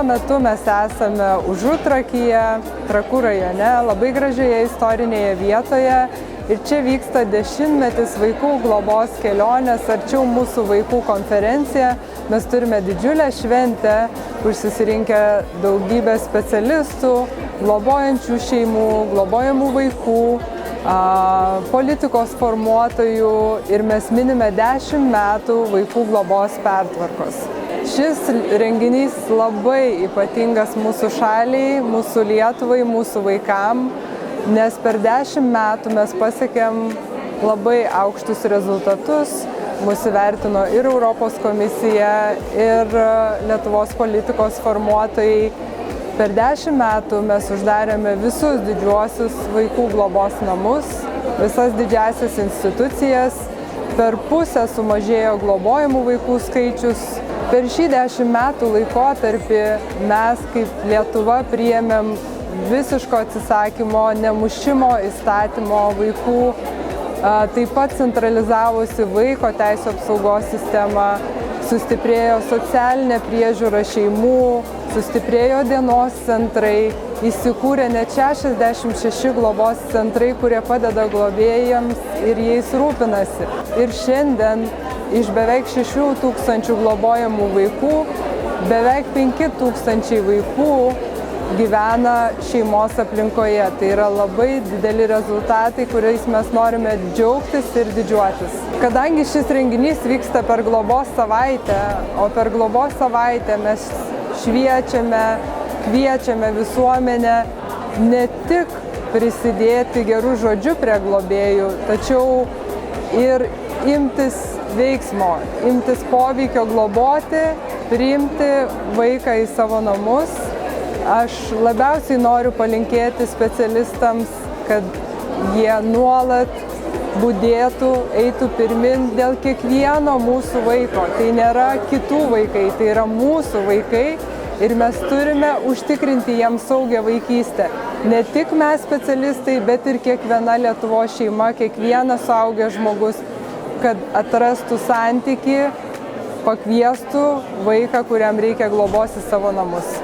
metu mes esame Užutrakyje, Trakų rajone, labai gražioje istorinėje vietoje. Ir čia vyksta 10-metis vaikų globos kelionės arčiau mūsų vaikų konferencija. Mes turime didžiulę šventę, kur susirinkę daugybę specialistų, globojančių šeimų, globojamų vaikų, politikos formuotojų ir mes minime 10 metų vaikų globos pertvarkos. Šis renginys labai ypatingas mūsų šaliai, mūsų Lietuvai, mūsų vaikam. Nes per 10 metų mes pasiekėm labai aukštus rezultatus, mūsų vertino ir Europos komisija, ir Lietuvos politikos formuotojai. Per 10 metų mes uždarėme visus didžiuosius vaikų globos namus, visas didžiasias institucijas, per pusę sumažėjo globojamų vaikų skaičius. Per šį 10 metų laikotarpį mes kaip Lietuva priėmėm visiško atsisakymo, nemušimo įstatymo vaikų, taip pat centralizavusi vaiko teisių apsaugos sistemą, sustiprėjo socialinė priežiūra šeimų, sustiprėjo dienos centrai, įsikūrė net 66 globos centrai, kurie padeda globėjams ir jais rūpinasi. Ir šiandien iš beveik 6 000 globojamų vaikų, beveik 5 000 vaikų gyvena šeimos aplinkoje. Tai yra labai dideli rezultatai, kuriais mes norime džiaugtis ir didžiuotis. Kadangi šis renginys vyksta per globos savaitę, o per globos savaitę mes šviečiame, kviečiame visuomenę ne tik prisidėti gerų žodžių prie globėjų, tačiau ir imtis veiksmo, imtis poveikio globoti, priimti vaiką į savo namus. Aš labiausiai noriu palinkėti specialistams, kad jie nuolat budėtų, eitų pirmin dėl kiekvieno mūsų vaiko. Tai nėra kitų vaikai, tai yra mūsų vaikai ir mes turime užtikrinti jiems saugią vaikystę. Ne tik mes specialistai, bet ir kiekviena Lietuvos šeima, kiekvienas suaugęs žmogus, kad atrastų santykį, pakviestų vaiką, kuriam reikia globos į savo namus.